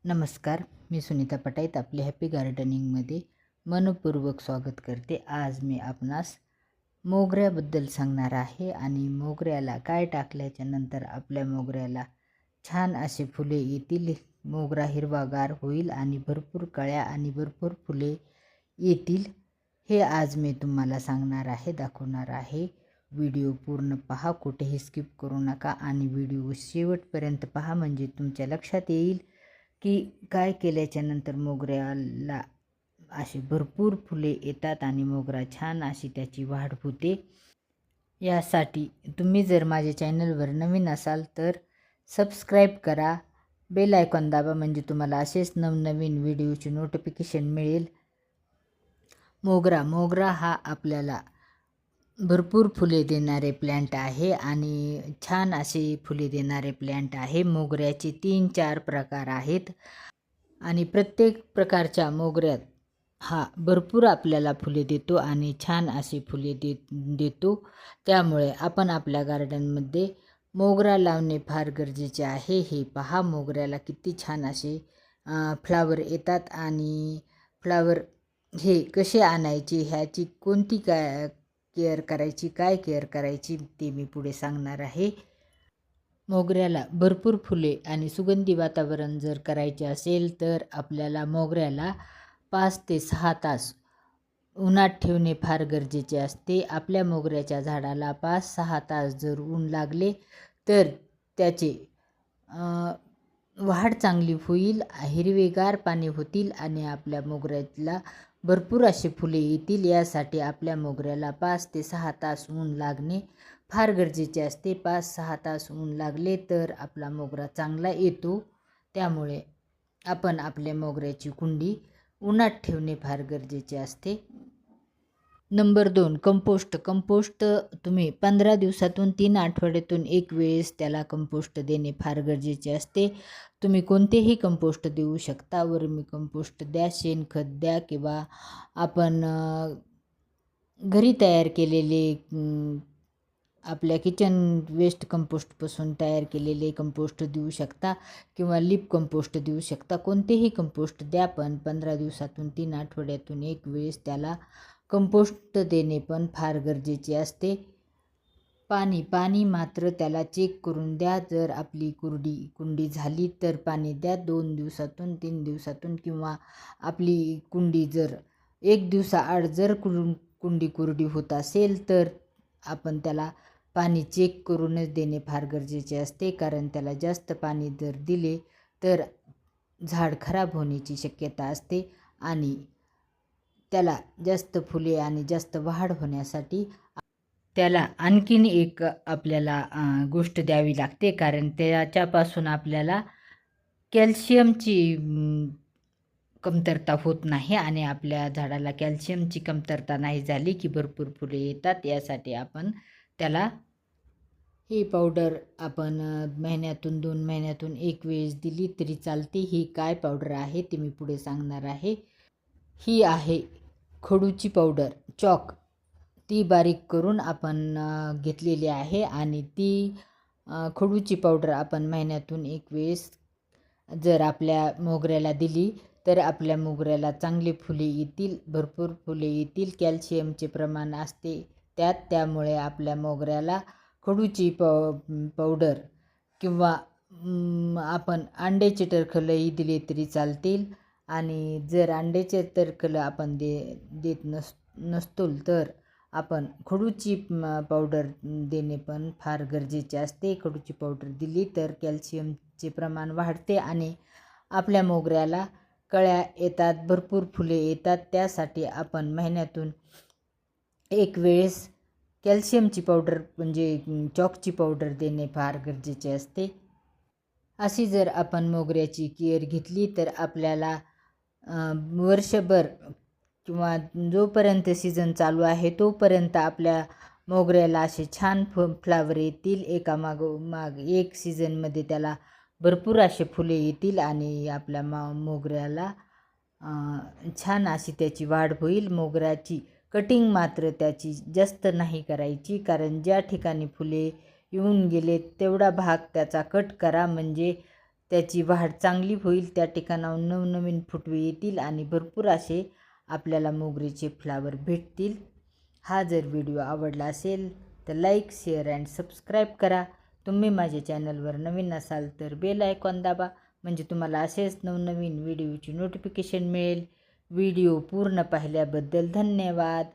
नमस्कार, मी सुनीता पटाईत आपले हॅपी गार्डनिंगमध्ये मनपूर्वक स्वागत करते. आज मी आपणास मोगऱ्याबद्दल सांगणार आहे आणि मोगऱ्याला काय टाकल्याच्या नंतर आपल्या मोगऱ्याला छान असे फुले येतील, मोगरा हिरवागार होईल आणि भरपूर कळ्या आणि भरपूर फुले येतील, हे आज मी तुम्हाला सांगणार आहे, दाखवणार आहे. व्हिडिओ पूर्ण पहा, कुठेही स्किप करू नका आणि व्हिडिओ शेवटपर्यंत पहा, म्हणजे तुमच्या लक्षात येईल की काय केल्याच्या नंतर मोगऱ्याला अशी भरपूर फुले येतात आणि मोगरा छान अशी त्याची वाढ होते. यासाठी तुम्ही जर माझ्या चॅनलवर नवीन असाल तर सबस्क्राईब करा, बेल आयकॉन दाबा, म्हणजे तुम्हाला असेच नवनवीन व्हिडिओची नोटिफिकेशन मिळेल. मोगरा हा आपल्याला भरपूर फुले देणारे प्लॅन्ट आहे आणि छान असे फुले देणारे प्लॅन्ट आहे. मोगऱ्याचे 3-4 प्रकार आहेत आणि प्रत्येक प्रकारच्या मोगऱ्यात हा भरपूर आपल्याला फुले देतो आणि छान अशी फुले देतो. त्यामुळे आपण आपल्या गार्डनमध्ये मोगरा लावणे फार गरजेचे आहे. हे पहा, मोगऱ्याला किती छान असे फ्लावर येतात आणि फ्लावर हे कसे आणायचे, ह्याची कोणती काय केअर करायची ते मी पुढे सांगणार आहे. मोगऱ्याला भरपूर फुले आणि सुगंधी वातावरण जर करायचे असेल तर आपल्याला मोगऱ्याला 5 ते 6 तास उन्हात ठेवणे फार गरजेचे असते. आपल्या मोगऱ्याच्या झाडाला 5-6 तास जर ऊन लागले तर त्याचे वाढ चांगली होईल, हिरवेगार पाने होतील आणि आपल्या मोगऱ्याला भरपूर असे फुले येतील. यासाठी आपल्या मोगऱ्याला 5 ते 6 तास ऊन लागणे फार गरजेचे असते. 5-6 तास ऊन लागले तर आपला मोगरा चांगला येतो. त्यामुळे आपण आपल्या मोगऱ्याची कुंडी उन्हात ठेवणे फार गरजेचे असते. नंबर 2, कंपोस्ट तुम्ही 15 दिवसातून 3 आठवड्यातून एक वेळेस त्याला कंपोस्ट देणे फार गरजेचे असते. तुम्ही कोणतेही कंपोस्ट देऊ शकता. वर्मी कंपोस्ट द्या, शेणखत द्या किंवा आपण घरी तयार केलेले आपल्या किचन वेस्ट कंपोस्टपासून तयार केलेले कंपोस्ट देऊ शकता किंवा लिप कंपोस्ट देऊ शकता. कोणतेही कंपोस्ट द्या, पण 15 दिवसातून 3 आठवड्यातून एक वेळेस त्याला कंपोस्ट देणे पण फार गरजेचे असते. पाणी मात्र त्याला चेक करून द्या. जर आपली कुंडी झाली तर पाणी द्या 2 दिवसातून 3 दिवसातून, किंवा आपली कुंडी जर 1 दिवसाआड जर कुंडी कोरडी होत असेल तर आपण त्याला पाणी चेक करूनच देणे फार गरजेचे असते. कारण त्याला जास्त पाणी जर दिले तर झाड खराब होण्याची शक्यता असते आणि त्याला जास्त फुले आणि जास्त वाढ होण्यासाठी त्याला आणखीन एक आपल्याला गोष्ट द्यावी लागते. कारण त्याच्यापासून आपल्याला कॅल्शियमची कमतरता होत नाही आणि आपल्या झाडाला कॅल्शियमची कमतरता नाही झाली की भरपूर फुले येतात. यासाठी आपण त्याला ही पावडर आपण महिन्यातून 2 महिन्यातून एक वेळेस दिली तरी चालते. ही काय पावडर आहे ते मी पुढे सांगणार आहे. ही आहे खडूची पावडर, चॉक. ती बारीक करून आपण घेतलेली आहे आणि ती खडूची पावडर आपण महिन्यातून एक वेळेस जर आपल्या मोगऱ्याला दिली तर आपल्या मोगऱ्याला चांगली फुले येतील, भरपूर फुले येतील. कॅल्शियमचे प्रमाण असते त्यात, त्यामुळे आपल्या मोगऱ्याला खडूची पावडर किंवा आपण अंड्याचे टरफलही दिले तरी चालतील. आणि जर अंड्याचे टरफलं आपण देत नसतो तर आपण खडूची पावडर देणे पण फार गरजेचे असते. खडूची पावडर दिली तर कॅल्शियमचे प्रमाण वाढते आणि आपल्या मोगऱ्याला कळ्या येतात, भरपूर फुले येतात. त्यासाठी आपण महिन्यातून एक वेळेस कॅल्शियमची पावडर म्हणजे चॉकची पावडर देणे फार गरजेचे असते. अशी जर आपण मोगऱ्याची केअर घेतली तर आपल्याला वर्षभर किंवा जोपर्यंत सीझन चालू आहे तोपर्यंत आपल्या मोगऱ्याला असे छान फ्लावर येतील. एकामागोमाग एक सीझनमध्ये त्याला भरपूर असे फुले येतील आणि आपल्या मोगऱ्याला छान अशी त्याची वाढ होईल. मोगऱ्याची कटिंग मात्र त्याची जास्त नाही करायची, कारण ज्या ठिकाणी फुले येऊन गेले तेवढा भाग त्याचा कट करा, म्हणजे त्याची वाढ चांगली होईल, त्या ठिकाणाहून नवनवीन फुटवे येतील आणि भरपूर असे आपल्याला मोगरीचे फ्लावर भेटतील. हा जर व्हिडिओ आवडला असेल तर लाईक, शेअर अँड सबस्क्राईब करा. तुम्ही माझ्या चॅनलवर नवीन असाल तर बेल आयकॉन दाबा, म्हणजे तुम्हाला असेच नवनवीन व्हिडिओची नोटिफिकेशन मिळेल. व्हिडिओ पूर्ण पाहिल्याबद्दल धन्यवाद.